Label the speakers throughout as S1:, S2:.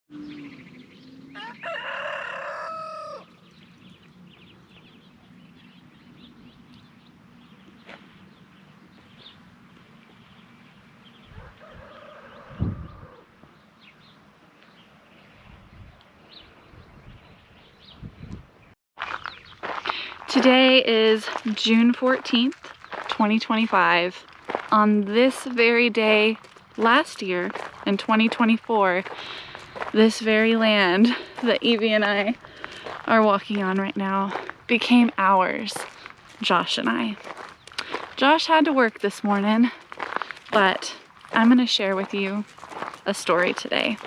S1: Today is June 14th, 2025. On this very day last year in 2024, this very land that Evie and I are walking on right now became ours, Josh and I. Josh had to work this morning, but I'm going to share with you a story today.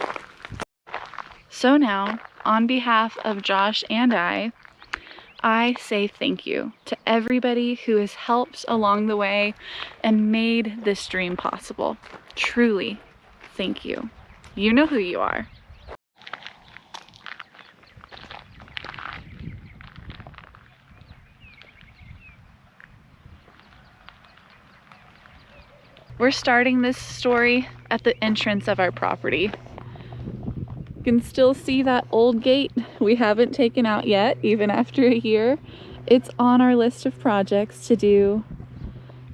S1: So now, on behalf of Josh and I say thank you to everybody who has helped along the way and made this dream possible. Truly, thank you. You know who you are. We're starting this story at the entrance of our property. You can still see that old gate we haven't taken out yet, even after a year. It's on our list of projects to do.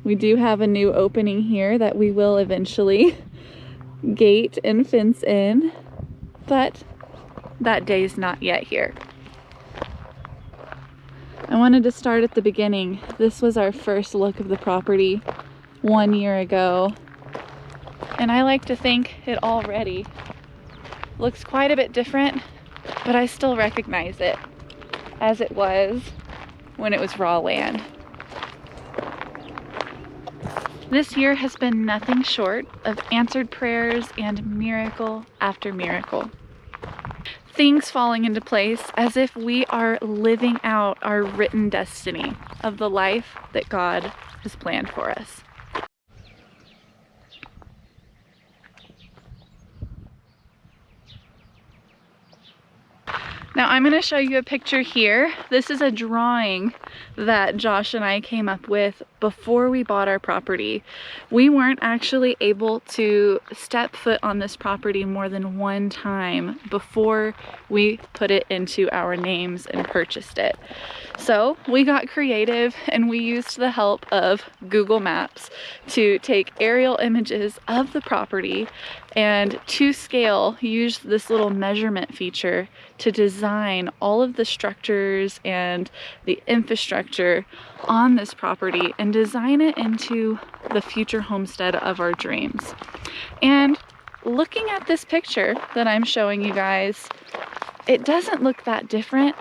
S1: We do have a new opening here that we will eventually gate and fence in, but that day's not yet here. I wanted to start at the beginning. This was our first look of the property 1 year ago, and I like to think it already looks quite a bit different, but I still recognize it as it was when it was raw land. This year has been nothing short of answered prayers and miracle after miracle. Things falling into place as if we are living out our written destiny of the life that God has planned for us. Now I'm going to show you a picture here. This is a drawing that Josh and I came up with before we bought our property. We weren't actually able to step foot on this property more than one time before we put it into our names and purchased it. So we got creative and we used the help of Google Maps to take aerial images of the property and to scale used this little measurement feature to design all of the structures and the infrastructure on this property and design it into the future homestead of our dreams. And looking at this picture that I'm showing you guys, it doesn't look that different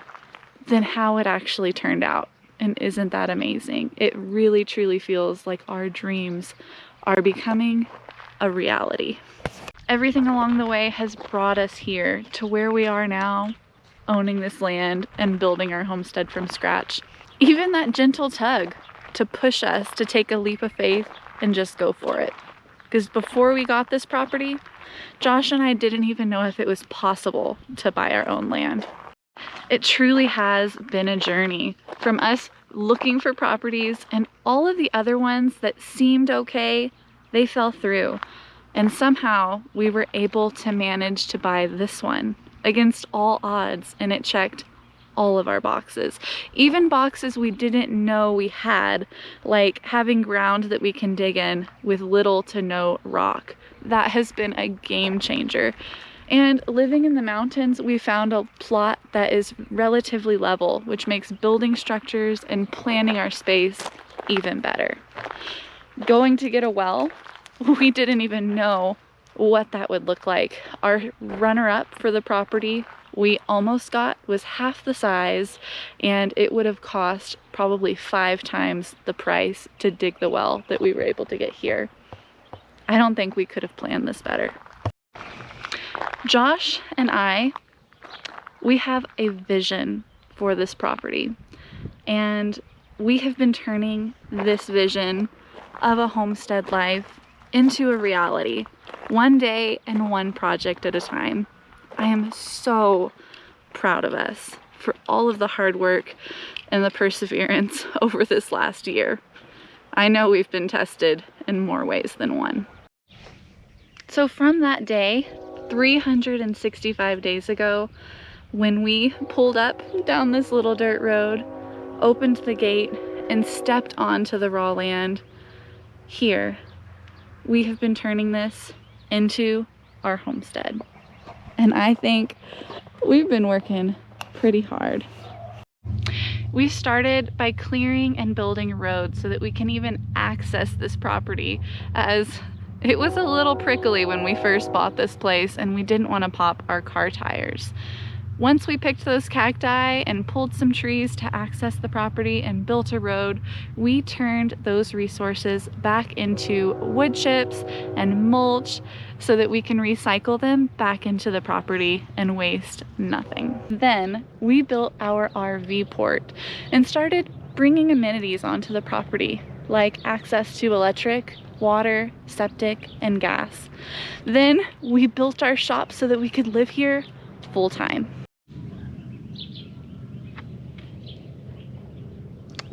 S1: than how it actually turned out. And isn't that amazing? It really truly feels like our dreams are becoming a reality. Everything along the way has brought us here to where we are now, owning this land and building our homestead from scratch. Even that gentle tug to push us to take a leap of faith and just go for it. Because before we got this property, Josh and I didn't even know if it was possible to buy our own land. It truly has been a journey from us looking for properties, and all of the other ones that seemed okay, they fell through. And somehow we were able to manage to buy this one against all odds, and it checked all of our boxes. Even boxes we didn't know we had, like having ground that we can dig in with little to no rock. That has been a game changer. And living in the mountains, we found a plot that is relatively level, which makes building structures and planning our space even better. Going to get a well, we didn't even know what that would look like. Our runner-up for the property we almost got was half the size, and it would have cost probably 5 times the price to dig the well that we were able to get here. I don't think we could have planned this better. Josh and I, we have a vision for this property, and we have been turning this vision of a homestead life into a reality, one day and one project at a time. I am so proud of us for all of the hard work and the perseverance over this last year. I know we've been tested in more ways than one. So from that day, 365 days ago, when we pulled up down this little dirt road, opened the gate, and stepped onto the raw land here, we have been turning this into our homestead. And I think we've been working pretty hard. We started by clearing and building roads so that we can even access this property, as it was a little prickly when we first bought this place and we didn't want to pop our car tires. Once we picked those cacti and pulled some trees to access the property and built a road, we turned those resources back into wood chips and mulch so that we can recycle them back into the property and waste nothing. Then we built our RV port and started bringing amenities onto the property, like access to electric, water, septic, and gas. Then we built our shop so that we could live here full time.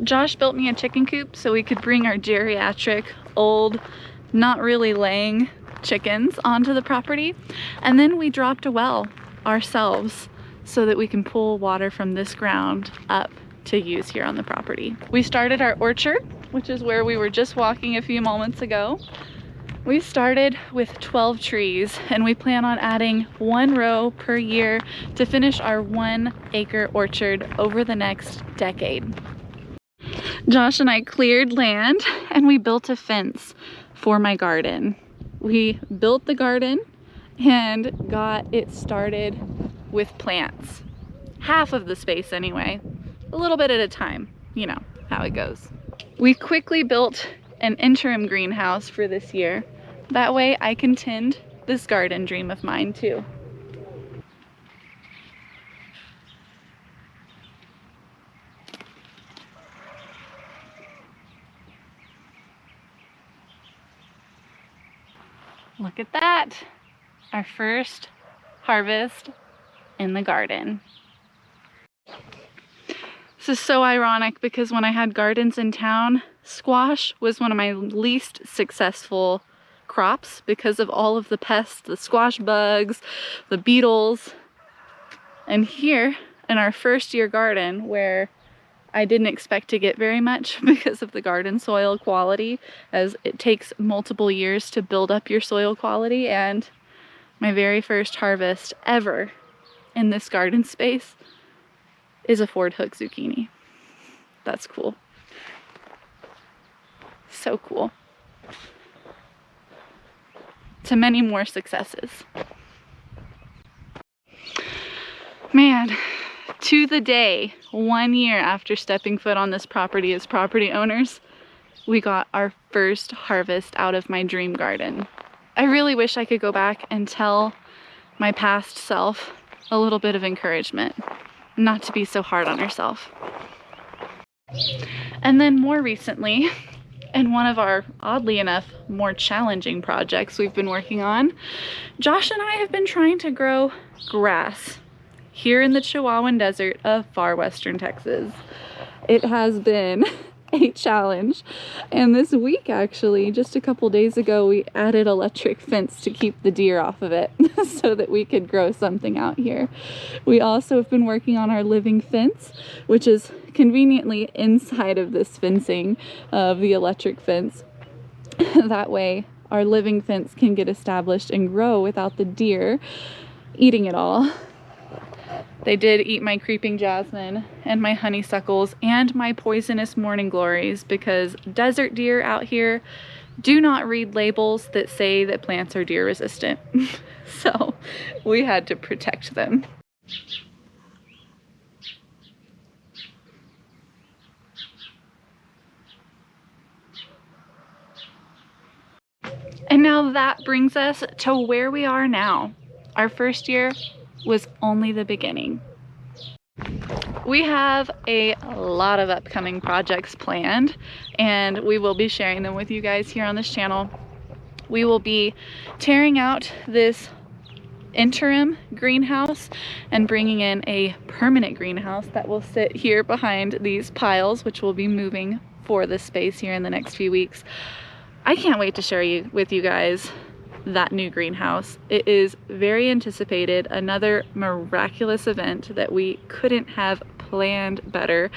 S1: Josh built me a chicken coop so we could bring our geriatric, old, not really laying chickens onto the property. And then we dropped a well ourselves so that we can pull water from this ground up to use here on the property. We started our orchard, which is where we were just walking a few moments ago. We started with 12 trees and we plan on adding 1 row per year to finish our 1-acre orchard over the next decade. Josh and I cleared land and we built a fence for my garden. We built the garden and got it started with plants. Half of the space anyway, a little bit at a time, you know how it goes. We quickly built an interim greenhouse for this year. That way I can tend this garden dream of mine too. Look at that, our first harvest in the garden. This is so ironic because when I had gardens in town, squash was one of my least successful crops because of all of the pests, the squash bugs, the beetles. And here in our first year garden, where I didn't expect to get very much because of the garden soil quality, as it takes multiple years to build up your soil quality, and my very first harvest ever in this garden space is a Ford Hook zucchini. That's cool. So cool. To many more successes. Man, to the day, 1 year after stepping foot on this property as property owners, we got our first harvest out of my dream garden. I really wish I could go back and tell my past self a little bit of encouragement, not to be so hard on herself. And then more recently, in one of our, oddly enough, more challenging projects we've been working on, Josh and I have been trying to grow grass here in the Chihuahuan Desert of far western Texas. It has been a challenge, and this week actually, just a couple days ago, we added electric fence to keep the deer off of it so that we could grow something out here. We also have been working on our living fence, which is conveniently inside of this fencing of the electric fence. That way our living fence can get established and grow without the deer eating it all. They did eat my creeping jasmine and my honeysuckles and my poisonous morning glories because desert deer out here do not read labels that say that plants are deer resistant. So we had to protect them. And now that brings us to where we are now. Our first year was only the beginning. We have a lot of upcoming projects planned, and we will be sharing them with you guys here on this channel. We will be tearing out this interim greenhouse and bringing in a permanent greenhouse that will sit here behind these piles, which will be moving for this space here in the next few weeks. I can't wait to share with you guys that new greenhouse. It is very anticipated, another miraculous event that we couldn't have planned better.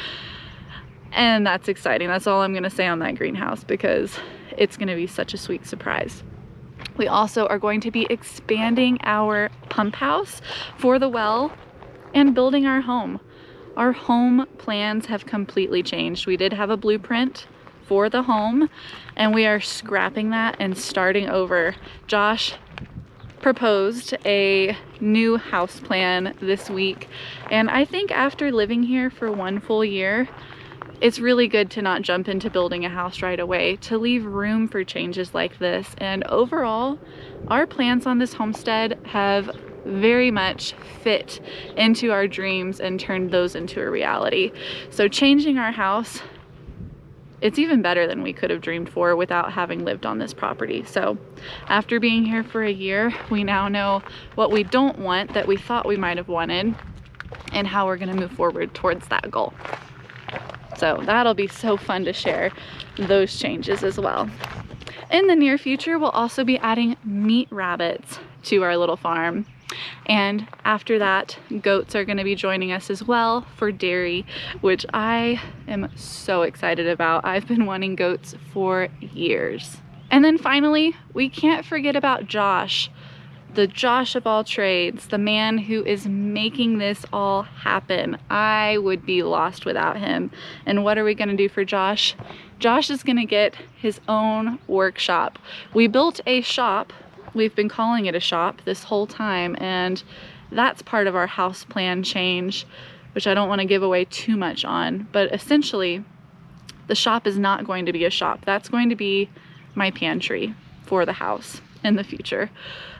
S1: And that's exciting. That's all I'm gonna say on that greenhouse because it's gonna be such a sweet surprise. We also are going to be expanding our pump house for the well and building our home. Our home plans have completely changed. We did have a blueprint for the home and we are scrapping that and starting over. Josh proposed a new house plan this week, and I think after living here for 1 full year, it's really good to not jump into building a house right away, to leave room for changes like this. And overall, our plans on this homestead have very much fit into our dreams and turned those into a reality. So changing our house, it's even better than we could have dreamed for without having lived on this property. So after being here for a year, we now know what we don't want that we thought we might have wanted and how we're gonna move forward towards that goal. So that'll be so fun to share those changes as well. In the near future, we'll also be adding meat rabbits to our little farm. And after that, goats are gonna be joining us as well for dairy, which I am so excited about. I've been wanting goats for years. And then finally, we can't forget about Josh, the Josh of all trades, the man who is making this all happen. I would be lost without him. And what are we gonna do for Josh? Josh is gonna get his own workshop. We built a shop. We've been calling it a shop this whole time, and that's part of our house plan change, which I don't wanna give away too much on, but essentially, the shop is not going to be a shop. That's going to be my pantry for the house in the future.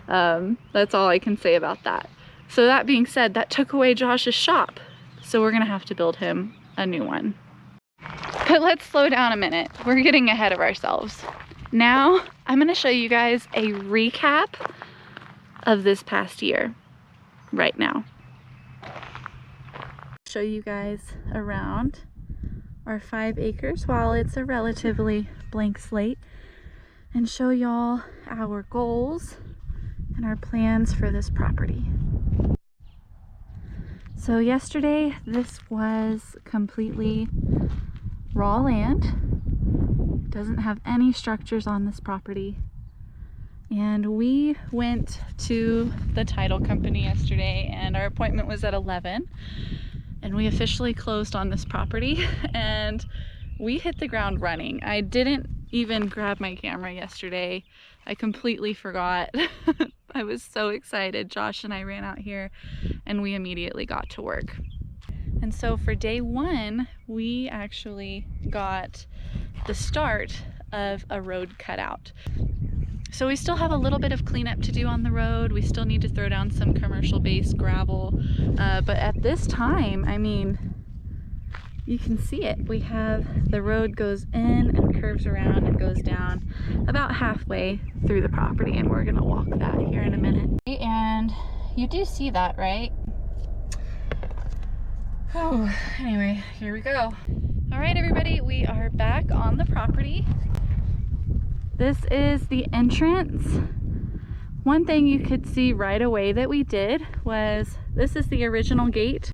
S1: That's all I can say about that. So that being said, that took away Josh's shop. So we're gonna have to build him a new one. But let's slow down a minute. We're getting ahead of ourselves. Now, I'm gonna show you guys a recap of this past year right now. Show you guys around our 5 acres while it's a relatively blank slate, and show y'all our goals and our plans for this property. So yesterday, this was completely raw land. Doesn't have any structures on this property. And we went to the title company yesterday, and our appointment was at 11. And we officially closed on this property, and we hit the ground running. I didn't even grab my camera yesterday. I completely forgot. I was so excited. Josh and I ran out here and we immediately got to work. And so for day 1, we actually got the start of a road cutout. So we still have a little bit of cleanup to do on the road. We still need to throw down some commercial base gravel. But at this time, I mean, you can see it. We have the road goes in and curves around and goes down about halfway through the property, and we're gonna walk that here in a minute. And you do see that, right? Oh, anyway, here we go. All right, everybody, we are back on the property. This is the entrance. One thing you could see right away that we did was, this is the original gate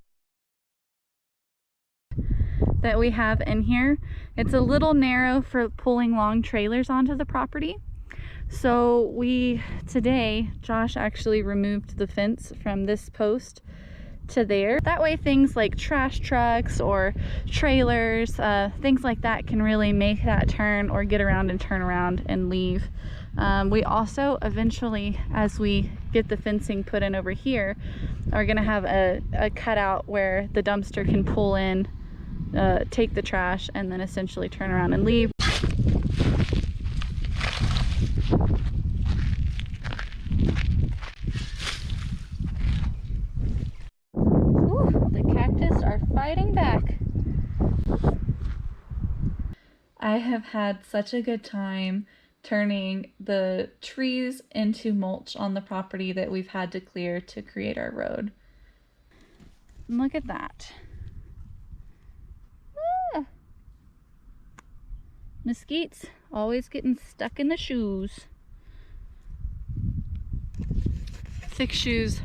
S1: that we have in here. It's a little narrow for pulling long trailers onto the property. So today, Josh actually removed the fence from this post to there. That way things like trash trucks or trailers, things like that can really make that turn or get around and turn around and leave. We also eventually, as we get the fencing put in over here, are gonna have a cutout where the dumpster can pull in, take the trash, and then essentially turn around and leave. Ooh, the cactus are fighting back. I have had such a good time turning the trees into mulch on the property that we've had to clear to create our road. And look at that. Ah. Mesquites always getting stuck in the shoes. thick shoes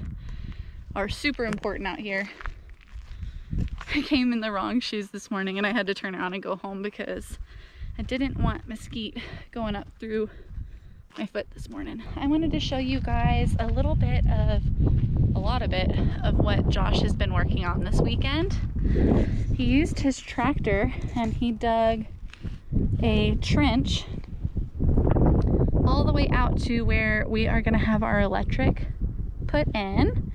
S1: are super important out here. I came in the wrong shoes this morning and I had to turn around and go home because I didn't want mesquite going up through my foot this morning. I wanted to show you guys a lot of it of what Josh has been working on this weekend. He used his tractor and he dug a trench all the way out to where we are going to have our electric put in.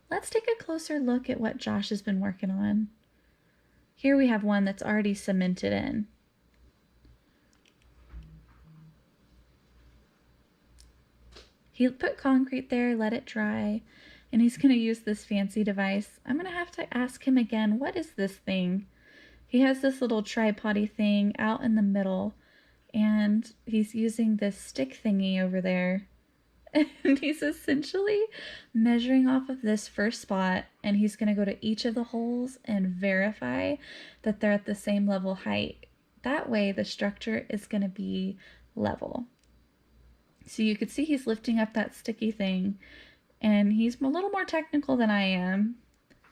S1: Let's take a closer look at what Josh has been working on. Here we have one that's already cemented in. He put concrete there, let it dry, and he's going to use this fancy device. I'm going to have to ask him again, what is this thing? He has this little tripod-y thing out in the middle, and he's using this stick thingy over there. And he's essentially measuring off of this first spot, and he's going to go to each of the holes and verify that they're at the same level height. That way the structure is going to be level. So you could see he's lifting up that sticky thing, and he's a little more technical than I am,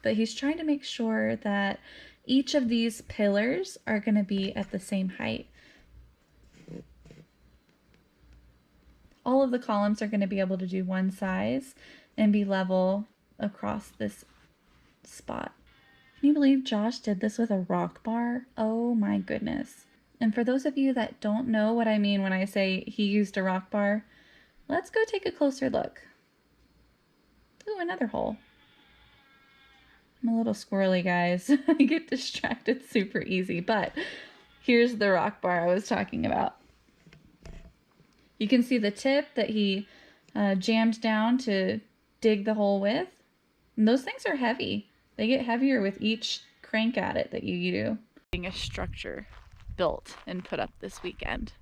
S1: but he's trying to make sure that each of these pillars are going to be at the same height. All of the columns are going to be able to do one size and be level across this spot. Can you believe Josh did this with a rock bar? Oh my goodness. And for those of you that don't know what I mean when I say he used a rock bar, let's go take a closer look. Ooh, another hole. I'm a little squirrely, guys. I get distracted super easy, but here's the rock bar I was talking about. You can see the tip that he jammed down to dig the hole with. And those things are heavy. They get heavier with each crank at it that you do. Getting a structure built and put up this weekend.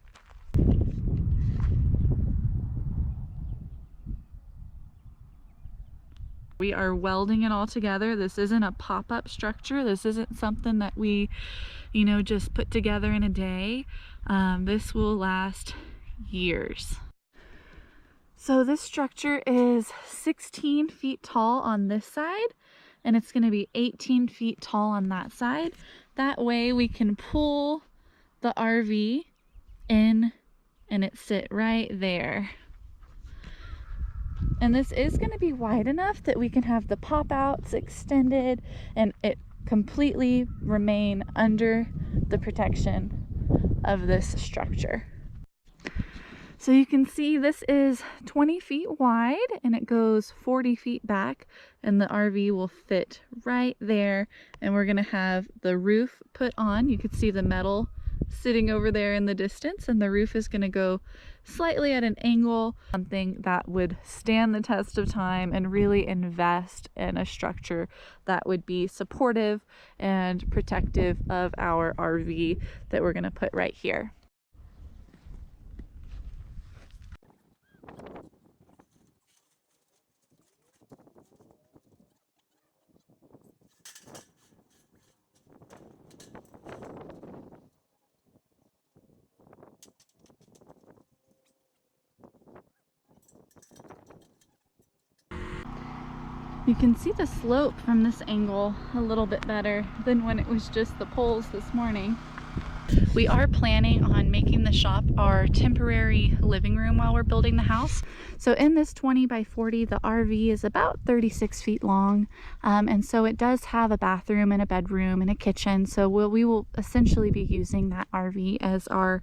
S1: We are welding it all together. This isn't a pop-up structure. This isn't something that we, just put together in a day. This will last years. So this structure is 16 feet tall on this side, and it's going to be 18 feet tall on that side. That way we can pull the RV in and it sit right there. And this is going to be wide enough that we can have the pop outs extended and it completely remain under the protection of this structure. So you can see this is 20 feet wide and it goes 40 feet back, and the RV will fit right there. And we're going to have the roof put on. You can see the metal sitting over there in the distance, and the roof is going to go slightly at an angle, something that would stand the test of time and really invest in a structure that would be supportive and protective of our RV that we're going to put right here. You can see the slope from this angle a little bit better than when it was just the poles this morning. We are planning on making the shop our temporary living room while we're building the house. So in this 20 by 40, the RV is about 36 feet long. And so it does have a bathroom and a bedroom and a kitchen. So we will essentially be using that RV as our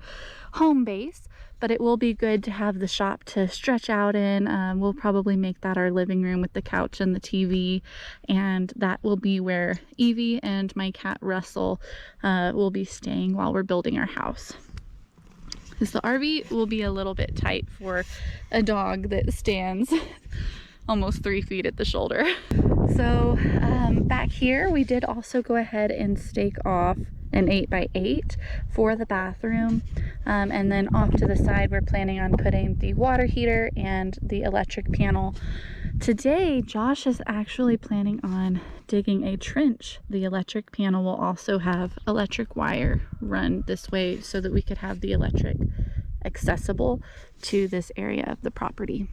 S1: home base, but it will be good to have the shop to stretch out in. We'll probably make that our living room with the couch and the TV, and that will be where Evie and my cat Russell will be staying while we're building our house. Because the RV will be a little bit tight for a dog that stands almost 3 feet at the shoulder. So back here we did also go ahead and stake off an 8x8 for the bathroom. And then off to the side, we're planning on putting the water heater and the electric panel. Today, Josh is actually planning on digging a trench. The electric panel will also have electric wire run this way so that we could have the electric accessible to this area of the property.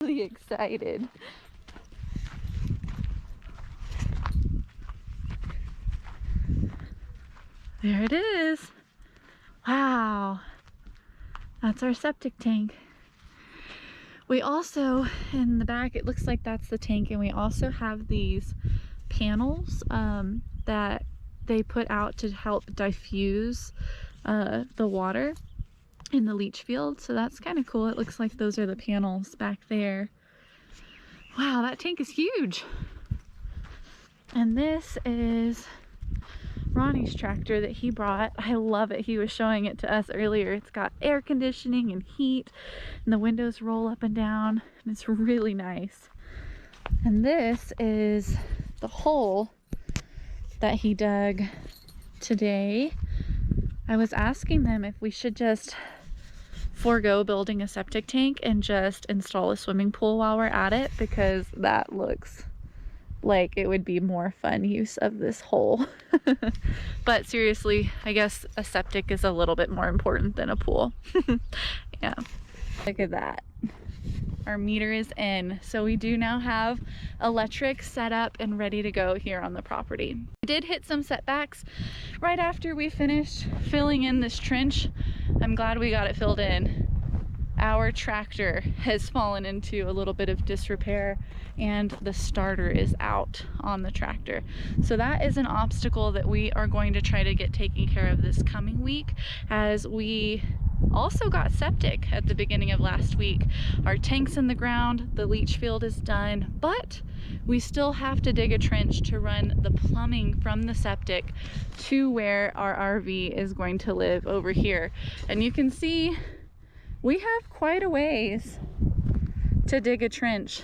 S1: Really excited. There it is. Wow. That's our septic tank. We also, in the back, it looks like that's the tank, and we also have these panels that they put out to help diffuse the water in the leach field. So that's kind of cool. It looks like those are the panels back there. Wow, that tank is huge. And this is Ronnie's tractor that he brought. I love it. He was showing it to us earlier. It's got air conditioning and heat, and the windows roll up and down, and it's really nice. And this is the hole that he dug today. I was asking them if we should just forego building a septic tank and just install a swimming pool while we're at it, because that looks like it would be more fun use of this hole. But seriously, I guess a septic is a little bit more important than a pool. Yeah, look at that. Our meter is in, so we do now have electric set up and ready to go here on the property. We did hit some setbacks right after we finished filling in this trench. I'm glad we got it filled in. Our tractor has fallen into a little bit of disrepair, and the starter is out on the tractor. So that is an obstacle that we are going to try to get taken care of this coming week, as we also got septic at the beginning of last week. Our tank's in the ground, the leach field is done, but we still have to dig a trench to run the plumbing from the septic to where our RV is going to live over here. And you can see we have quite a ways to dig a trench.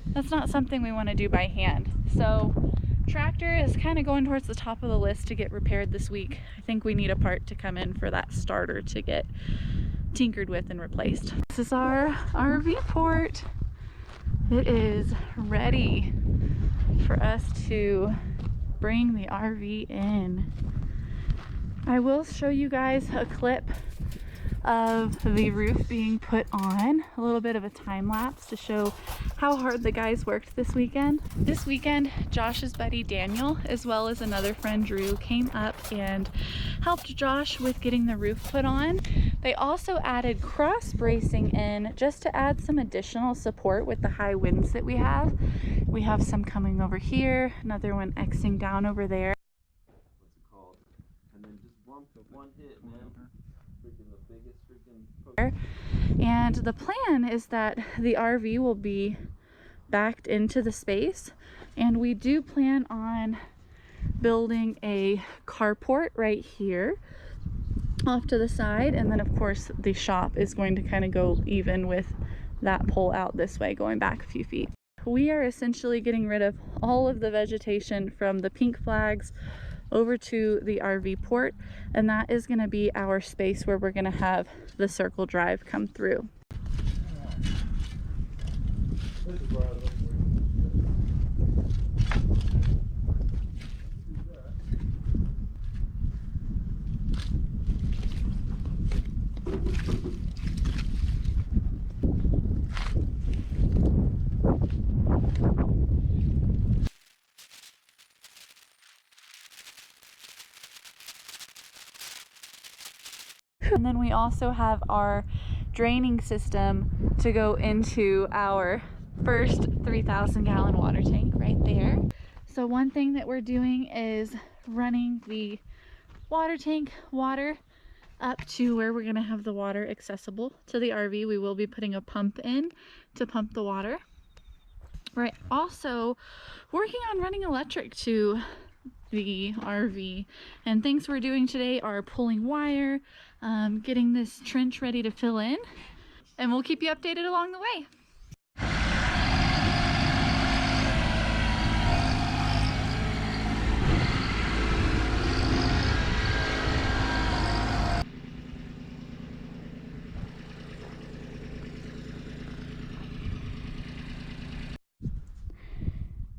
S1: That's not something we want to do by hand. So tractor is kind of going towards the top of the list to get repaired this week. I think we need a part to come in for that starter to get tinkered with and replaced. This is our RV port. It is ready for us to bring the RV in. I will show you guys a clip of the roof being put on, a little bit of a time lapse to show how hard the guys worked this weekend. This weekend, Josh's buddy Daniel, as well as another friend Drew, came up and helped Josh with getting the roof put on. They also added cross bracing in just to add some additional support with the high winds that we have. We have some coming over here, another one Xing down over there.
S2: What's it called? And then just one hit, man. Freaking the biggest freaking poke.
S1: And the plan is that the RV will be backed into the space, and we do plan on building a carport right here off to the side, and then of course the shop is going to kind of go even with that pole out this way, going back a few feet. We are essentially getting rid of all of the vegetation from the pink flags over to the RV port, and that is going to be our space where we're going to have the circle drive come through. And then we also have our draining system to go into our first 3,000 gallon water tank right there. So one thing that we're doing is running the water tank water up to where we're gonna have the water accessible to the RV. We will be putting a pump in to pump the water. We're also working on running electric to the RV, and things we're doing today are pulling wire, getting this trench ready to fill in, and we'll keep you updated along the way.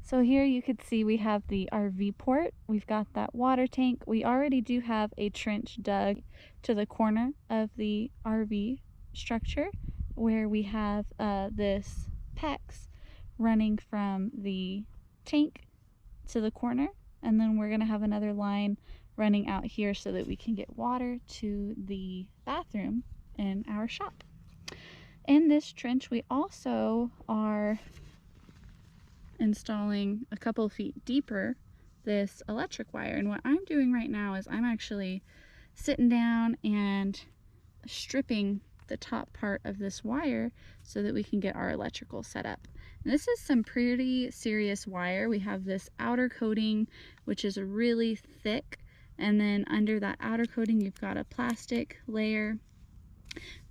S1: So here you could see we have the RV port. We've got that water tank. We already do have a trench dug to the corner of the RV structure where we have this PEX running from the tank to the corner. And then we're gonna have another line running out here so that we can get water to the bathroom in our shop. In this trench, we also are installing a couple feet deeper this electric wire. And what I'm doing right now is I'm actually sitting down and stripping the top part of this wire so that we can get our electrical set up. And this is some pretty serious wire. We have this outer coating, which is really thick, and then under that outer coating you've got a plastic layer.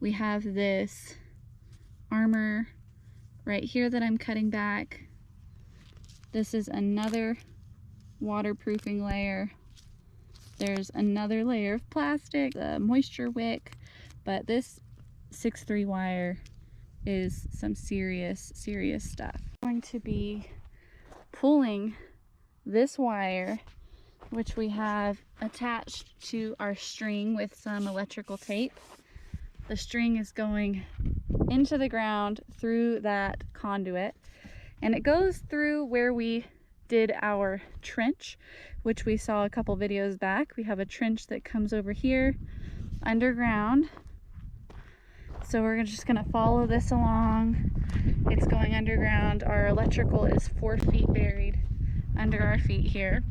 S1: We have this armor right here that I'm cutting back. This is another waterproofing layer. There's another layer of plastic, the moisture wick, but this 6'3" wire is some serious stuff. I'm going to be pulling this wire, which we have attached to our string with some electrical tape. The string is going into the ground through that conduit, and it goes through where we did our trench, which we saw a couple videos back. We have a trench that comes over here underground. So we're just gonna follow this along. It's going underground. Our electrical is 4 feet buried under our feet here.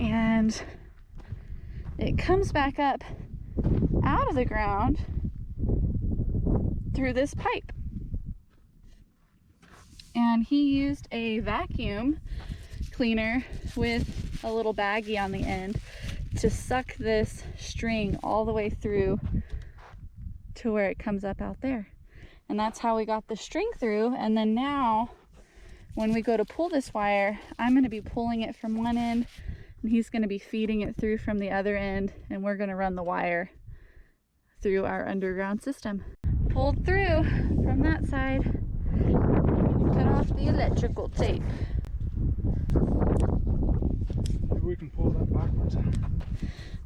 S1: And it comes back up out of the ground through this pipe. And he used a vacuum cleaner with a little baggie on the end to suck this string all the way through to where it comes up out there. And that's how we got the string through. And then now when we go to pull this wire, I'm going to be pulling it from one end and he's going to be feeding it through from the other end, and we're going to run the wire through our underground system. Pulled through from that side. Cut off the electrical tape.
S3: Maybe we can pull that backwards.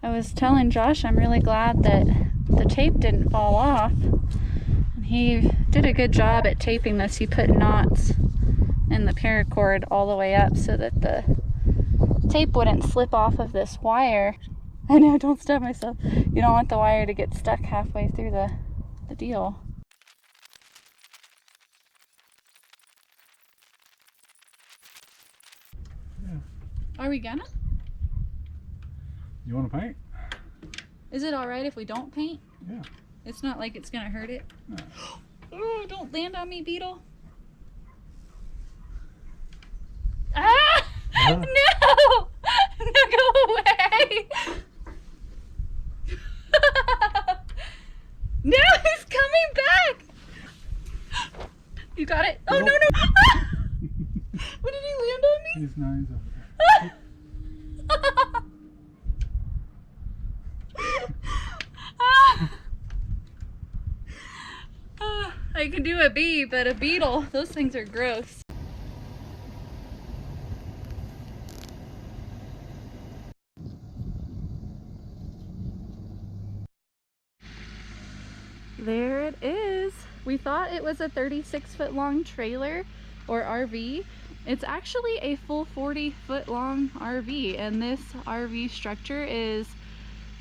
S1: I was telling Josh I'm really glad that the tape didn't fall off. And he did a good job at taping this. He put knots in the paracord all the way up so that the tape wouldn't slip off of this wire. I know, don't stab myself. You don't want the wire to get stuck halfway through the deal.
S3: Yeah.
S1: Are we gonna?
S3: You want to paint?
S1: Is it alright if we don't paint?
S3: Yeah.
S1: It's not like it's gonna hurt it?
S3: No.
S1: Oh, don't land on me, beetle. Ah!
S3: Huh?
S1: No! No, go away! No, he's coming back! You got it? Oh, no, no! What, did he land on me?
S3: He's nice over there.
S1: I can do a bee, but a beetle, those things are gross. There it is. We thought it was a 36-foot long trailer or RV. It's actually a full 40-foot long RV, and this RV structure is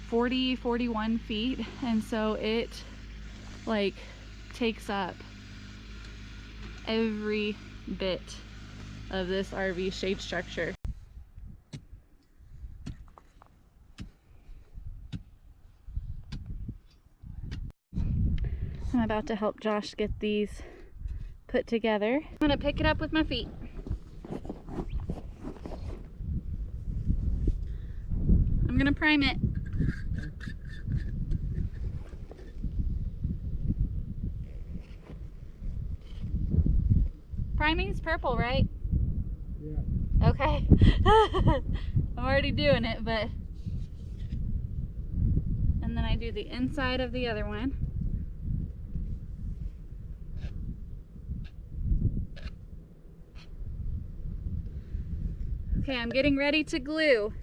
S1: 41 feet, and so it like takes up every bit of this RV shade structure. I'm about to help Josh get these put together. I'm gonna pick it up with my feet. I'm gonna prime it. Priming's purple, right?
S3: Yeah.
S1: Okay. I'm already doing it, but... And then I do the inside of the other one. Okay, I'm getting ready to glue.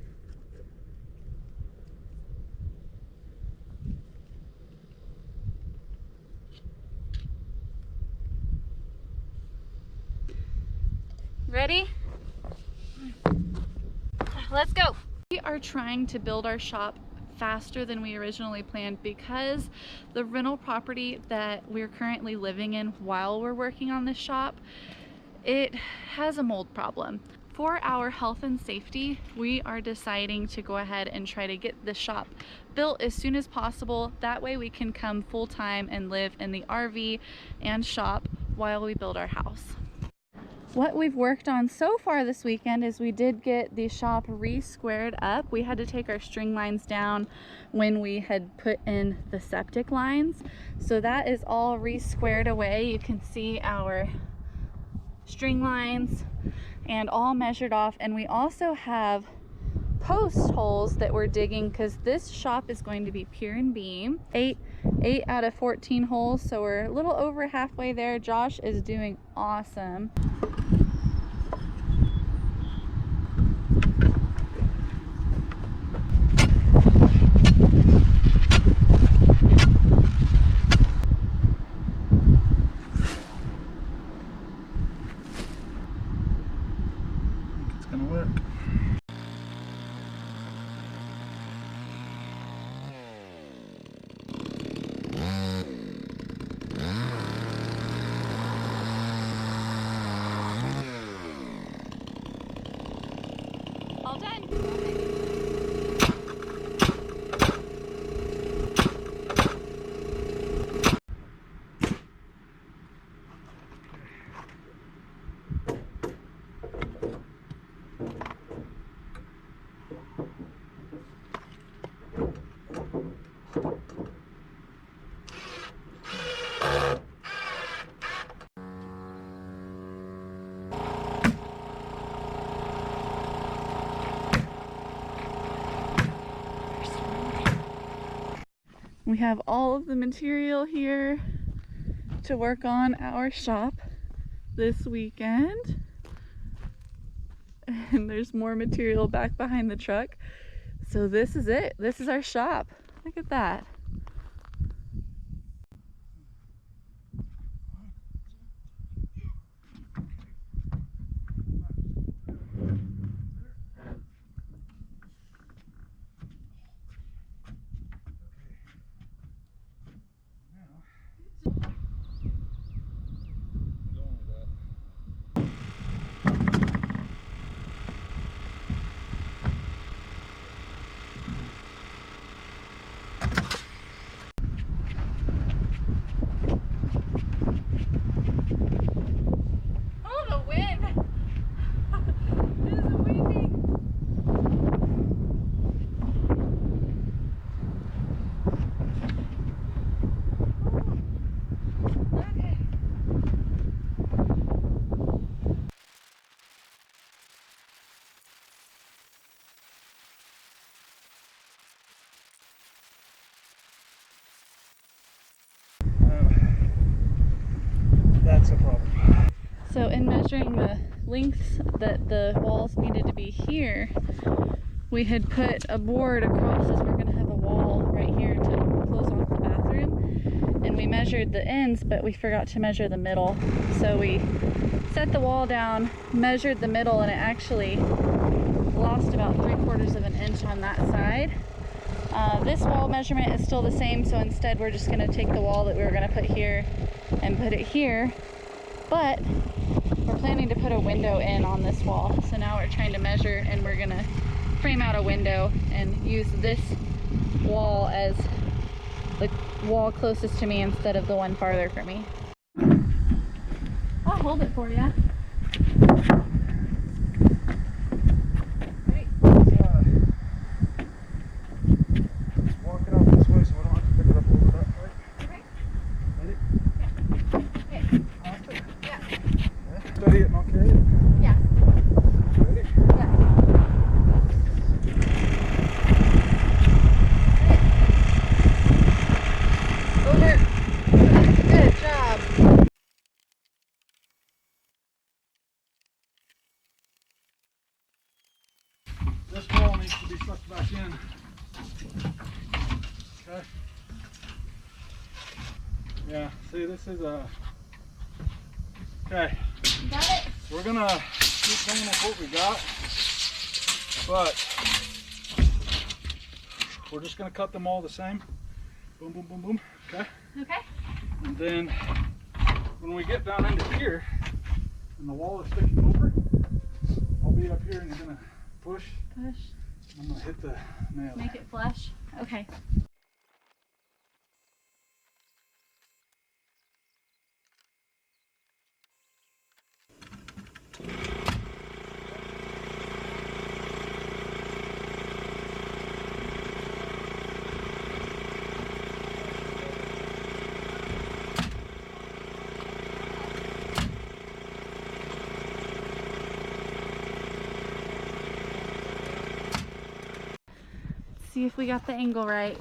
S1: Ready? Let's go. We are trying to build our shop faster than we originally planned because the rental property that we're currently living in while we're working on this shop, it has a mold problem. For our health and safety, we are deciding to go ahead and try to get the shop built as soon as possible. That way we can come full-time and live in the RV and shop while we build our house. What we've worked on so far this weekend is we did get the shop re-squared up. We had to take our string lines down when we had put in the septic lines. So that is all re-squared away. You can see our string lines and all measured off. And we also have post holes that we're digging because this shop is going to be pier and beam. 8 out of 14 holes, so we're a little over halfway there. Josh is doing awesome.
S3: It's gonna work.
S1: All done. We have all of the material here to work on our shop this weekend. And there's more material back behind the truck. So this is it. This is our shop. Look at that.
S3: That's a problem.
S1: So in measuring the lengths that the walls needed to be here, we had put a board across as we're going to have a wall right here to close off the bathroom. And we measured the ends, but we forgot to measure the middle. So we set the wall down, measured the middle, and it actually lost about 3/4 of an inch on that side. This wall measurement is still the same, so instead we're just gonna take the wall that we were gonna put here and put it here. But we're planning to put a window in on this wall. So now we're trying to measure, and we're gonna frame out a window and use this wall as the wall closest to me instead of the one farther from me. I'll hold it for you.
S3: This wall needs to be sucked back in. Okay. Yeah, see, this is a... Okay.
S1: You got it?
S3: We're gonna keep going with what we got, but we're just gonna cut them all the same. Boom, boom, boom, boom. Okay?
S1: Okay.
S3: And then when we get down into here and the wall is sticking over, I'll be up here and you're gonna push.
S1: Push.
S3: I'm gonna hit the nail.
S1: Make it flush. Okay. See if we got the angle right.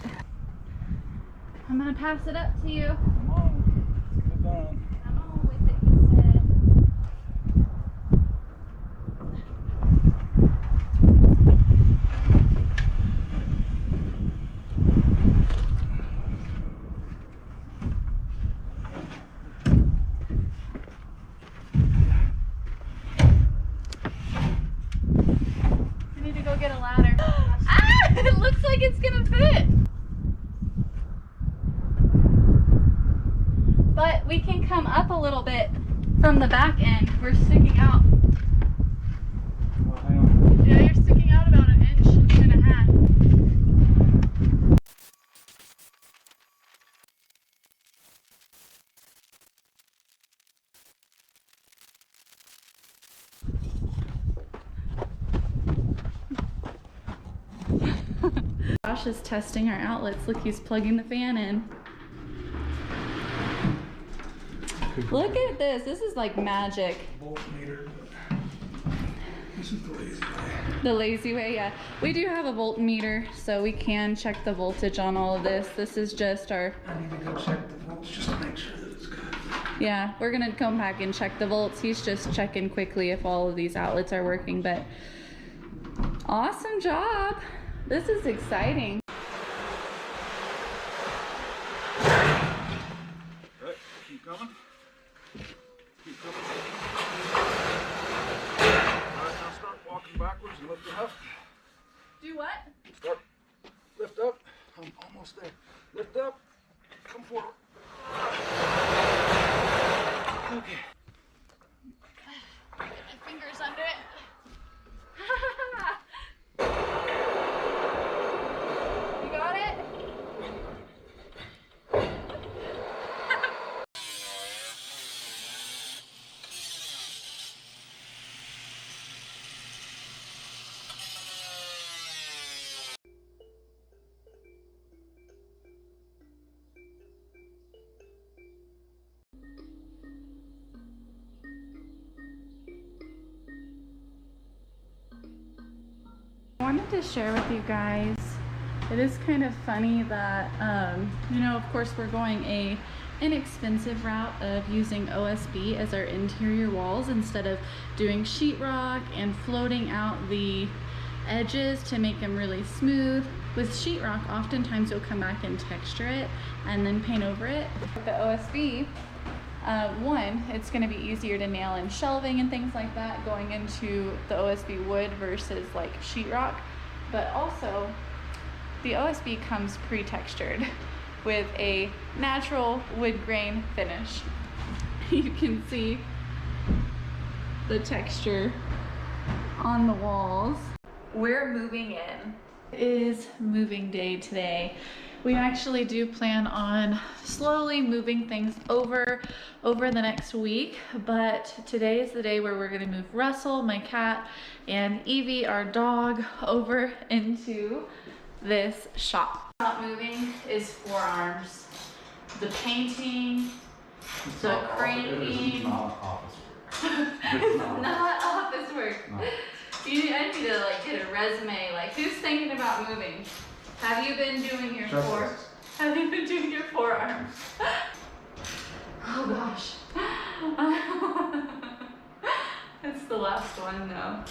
S1: I'm gonna pass it up to you.
S3: Come on, let's get it done.
S1: Come on with it, he said. We need to go get a ladder. It looks like it's gonna fit. But we can come up a little bit from the back end. We're sticking out.
S3: Oh, hang on.
S1: Yeah, you're sticking out about an inch and a half. Josh is testing our outlets. Look, he's plugging the fan in. Look at this. This is like magic.
S3: Voltmeter. This is the lazy way.
S1: The lazy way, yeah. We do have a voltmeter, so we can check the voltage on all of this. This is just our...
S3: I need to go check the volts just to make sure that it's good.
S1: Yeah, we're gonna come back and check the volts. He's just checking quickly if all of these outlets are working, but awesome job. This is exciting.
S3: Okay, keep coming. Keep coming. Alright, now start walking backwards and lift it up.
S1: Do what?
S3: Start. Lift up. I'm almost there. Lift up. Come forward. Okay.
S1: Get my fingers under it. You got it? I wanted to share with you guys, it is kind of funny that, you know, of course we're going a inexpensive route of using OSB as our interior walls instead of doing sheetrock and floating out the edges to make them really smooth. With sheetrock, oftentimes you'll come back and texture it and then paint over it. With the OSB, one, it's going to be easier to nail in shelving and things like that going into the OSB wood versus like sheetrock, but also the OSB comes pre-textured with a natural wood grain finish. You can see the texture on the walls. We're moving in. It is moving day today. We actually do plan on slowly moving things over the next week, but today is the day where we're gonna move Russell, my cat, and Evie, our dog, over into this shop. Not moving is forearms. The painting, the cranking.
S3: It's not office work.
S1: It's not office work.
S3: No.
S1: I need to like get a resume. Like, who's thinking about moving? Have you been doing your Have you been doing your forearms? Oh gosh. It's the last one though.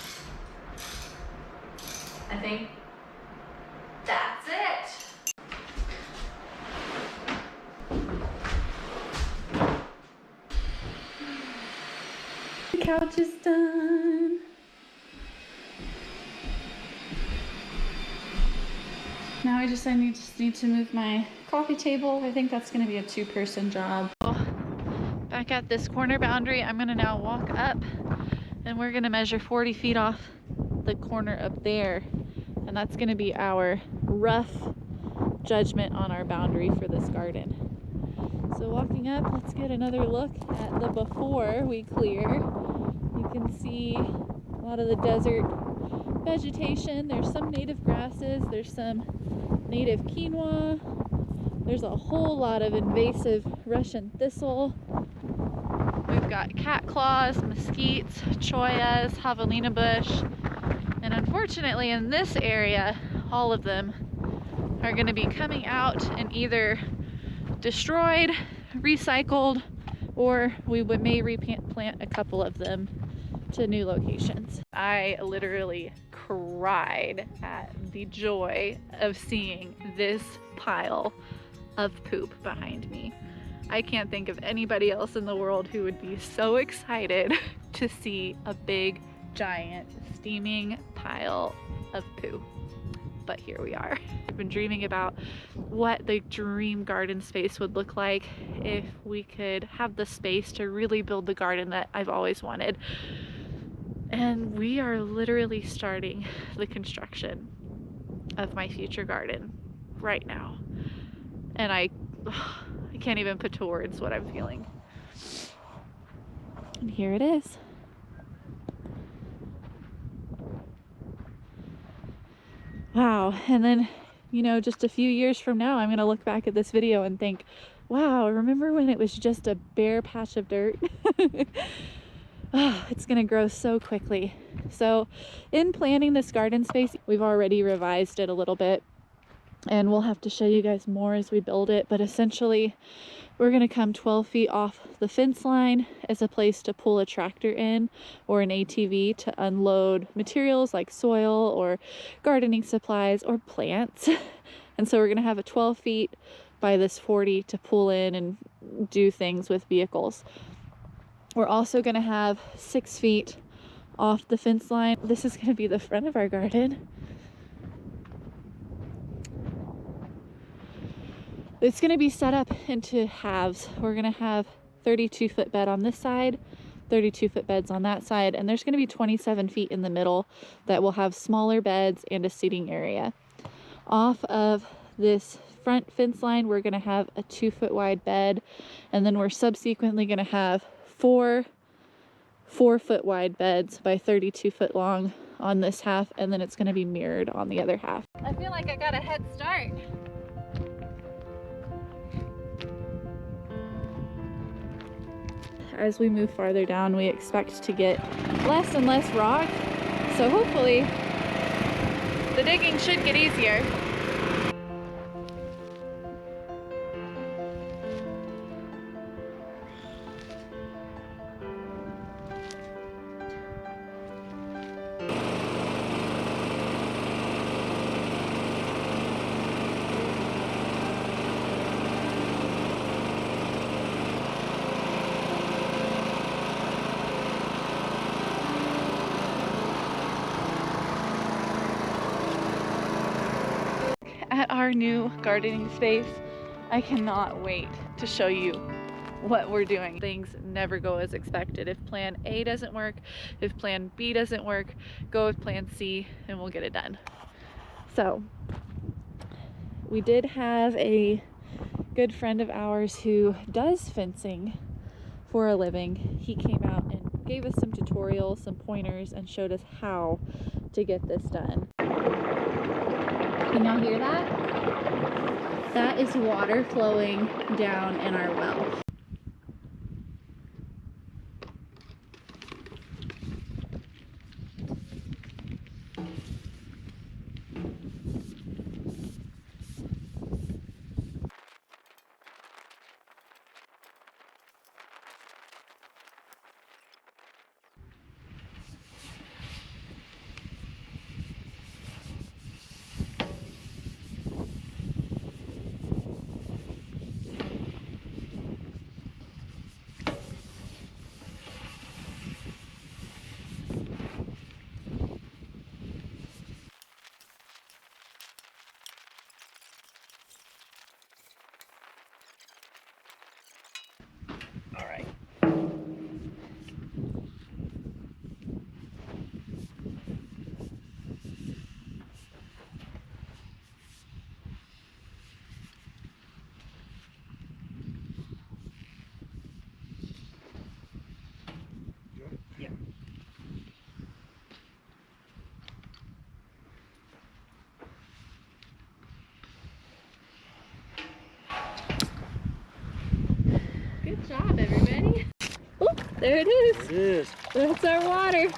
S1: I think that's it. The couch is done. Now I just need to move my coffee table. I think that's gonna be a 2-person job. Back at this corner boundary, I'm gonna now walk up and we're gonna measure 40 feet off the corner up there. And that's gonna be our rough judgment on our boundary for this garden. So walking up, let's get another look at the before we clear. You can see a lot of the desert vegetation. There's some native grasses, there's some native quinoa, there's a whole lot of invasive Russian thistle. We've got cat claws, mesquites, choyas, javelina bush, and unfortunately in this area, all of them are going to be coming out and either destroyed, recycled, or we may replant a couple of them to new locations. I literally cried at the joy of seeing this pile of poop behind me. I can't think of anybody else in the world who would be so excited to see a big, giant, steaming pile of poo. But here we are. I've been dreaming about what the dream garden space would look like if we could have the space to really build the garden that I've always wanted. And we are literally starting the construction of my future garden right now. And I can't even put to words what I'm feeling. And here it is. Wow. And then, you know, just a few years from now, I'm going to look back at this video and think, wow, remember when it was just a bare patch of dirt? Oh, it's going to grow so quickly. So in planning this garden space, we've already revised it a little bit, and we'll have to show you guys more as we build it. But essentially, we're going to come 12 feet off the fence line as a place to pull a tractor in or an ATV to unload materials like soil or gardening supplies or plants. And so we're going to have a 12 feet by this 40 to pull in and do things with vehicles. We're also going to have 6 feet off the fence line. This is going to be the front of our garden. It's going to be set up into halves. We're going to have 32-foot bed on this side, 32-foot beds on that side, and there's going to be 27 feet in the middle that will have smaller beds and a seating area. Off of this front fence line, we're going to have a 2-foot wide bed, and then we're subsequently going to have 4 4-foot wide beds by 32 foot long on this half, and then it's going to be mirrored on the other half. I feel like I got a head start. As we move farther down, we expect to get less and less rock, so hopefully the digging should get easier. our new gardening space. I cannot wait to show you what we're doing. Things never go as expected. If plan A doesn't work, if plan B doesn't work, go with plan C and we'll get it done. So we did have a good friend of ours who does fencing for a living. He came out and gave us some tutorials, some pointers, and showed us how to get this done. Can y'all hear that? That is water flowing down in our well. All right. Yeah. Good job, everybody. Oop, there it is.
S2: It is.
S1: That's our water.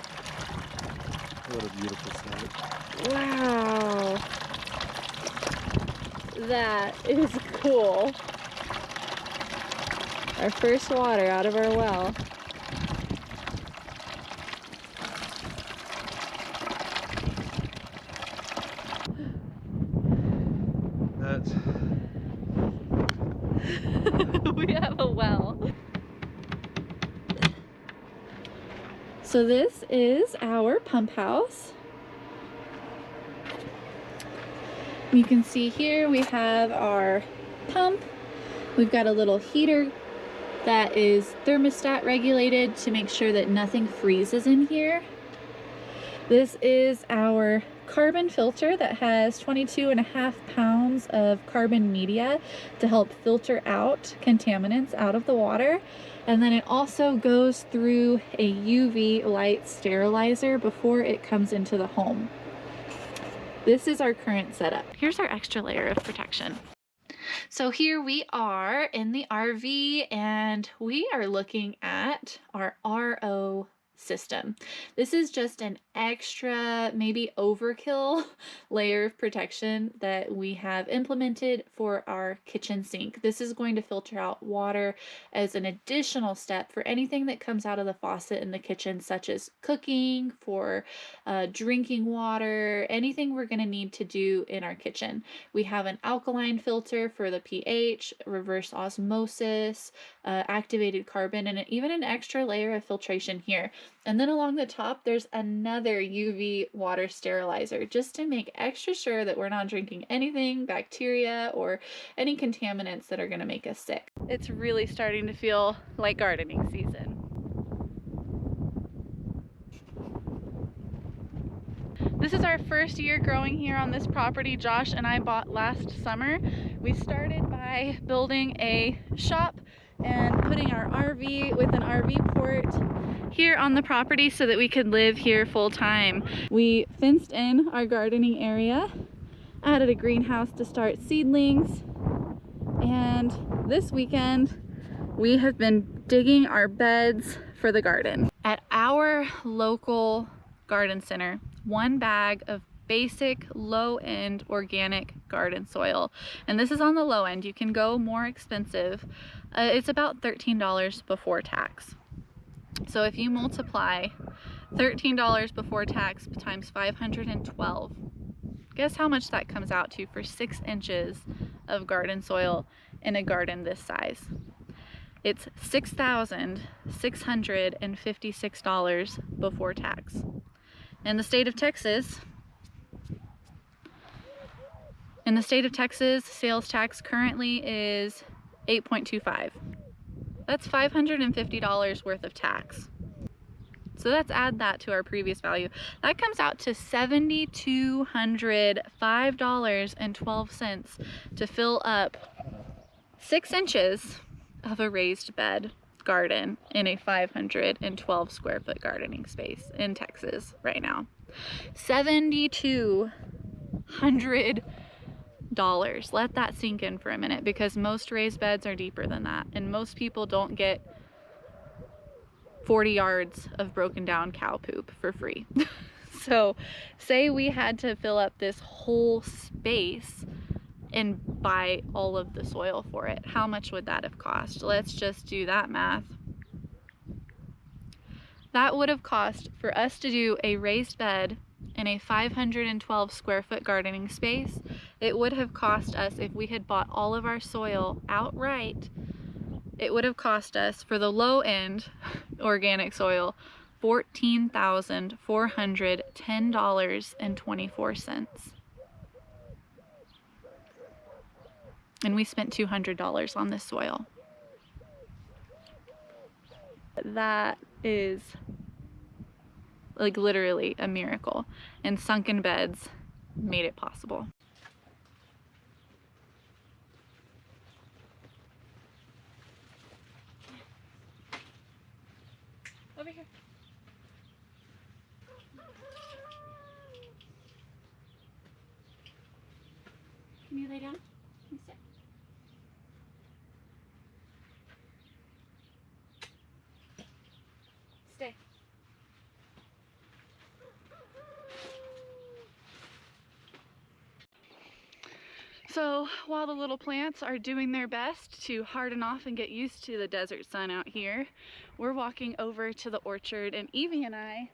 S2: What a beautiful sight.
S1: Wow. That is cool. Our first water out of our well.
S2: That's...
S1: We have a well. So this is our pump house. You can see here we have our pump. We've got a little heater that is thermostat regulated to make sure that nothing freezes in here. This is our carbon filter that has 22.5 pounds of carbon media to help filter out contaminants out of the water. And then it also goes through a UV light sterilizer before it comes into the home. This is our current setup. Here's our extra layer of protection. So here we are in the RV and we are looking at our RO system. This is just an extra, maybe overkill layer of protection that we have implemented for our kitchen sink. This is going to filter out water as an additional step for anything that comes out of the faucet in the kitchen, such as cooking, for drinking water, anything we're going to need to do in our kitchen. We have an alkaline filter for the pH, reverse osmosis, activated carbon, and even an extra layer of filtration here. And then along the top, there's another UV water sterilizer just to make extra sure that we're not drinking anything, bacteria, or any contaminants that are going to make us sick. It's really starting to feel like gardening season. This is our first year growing here on this property. Josh and I bought last summer. We started by building a shop and putting our RV with an RV port here on the property so that we could live here full time. We fenced in our gardening area, added a greenhouse to start seedlings, and this weekend we have been digging our beds for the garden. At our local garden center, 1 bag of basic low-end organic garden soil, and this is on the low end. You can go more expensive. It's about $13 before tax. So if you multiply $13 before tax times 512, guess how much that comes out to for 6 inches of garden soil in a garden this size? It's $6,656 before tax. In the state of Texas, In the state of Texas, sales tax currently is 8.25. That's $550 worth of tax. So let's add that to our previous value. That comes out to $7,205.12 to fill up 6 inches of a raised bed garden in a 512 square foot gardening space in Texas right now. $7,200. Let that sink in for a minute, because most raised beds are deeper than that, and most people don't get 40 yards of broken down cow poop for free. So say we had to fill up this whole space and buy all of the soil for it. How much would that have cost? Let's just do that math. That would have cost for us to do a raised bed in a 512 square foot gardening space. It would have cost us, if we had bought all of our soil outright, it would have cost us, for the low end organic soil, $14,410.24. And we spent $200 on this soil. That is like literally a miracle, and sunken beds made it possible. Over here. Can you lay down? Sit. Stay. So while the little plants are doing their best to harden off and get used to the desert sun out here, we're walking over to the orchard, and Evie and I,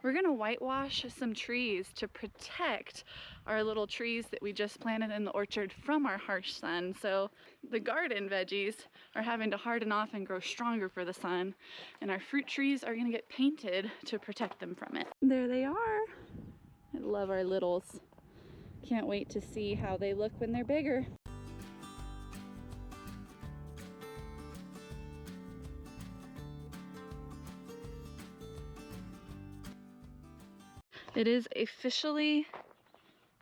S1: we're gonna whitewash some trees to protect our little trees that we just planted in the orchard from our harsh sun. So the garden veggies are having to harden off and grow stronger for the sun, and our fruit trees are gonna get painted to protect them from it. There they are. I love our littles. Can't wait to see how they look when they're bigger. It is officially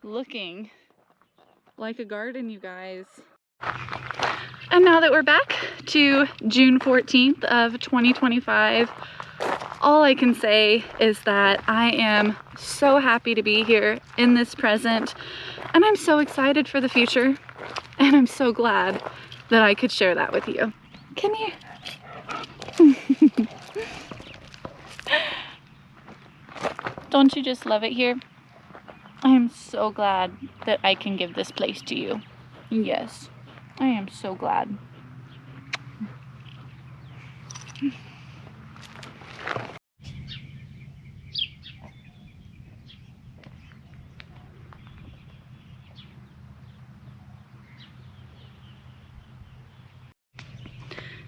S1: looking like a garden, you guys. And now that we're back to June 14th of 2025, all I can say is that I am so happy to be here in this present, and I'm so excited for the future, and I'm so glad that I could share that with you. Come here. Don't you just love it here? I am so glad that I can give this place to you. Yes, I am so glad.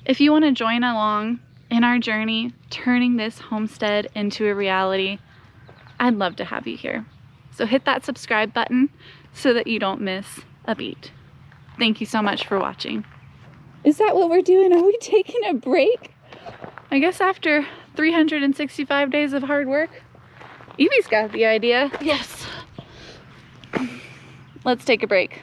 S1: If you want to join along in our journey, turning this homestead into a reality, I'd love to have you here. So hit that subscribe button so that you don't miss a beat. Thank you so much for watching. Is that what we're doing? Are we taking a break? I guess after 365 days of hard work, Evie's got the idea. Yes. Let's take a break.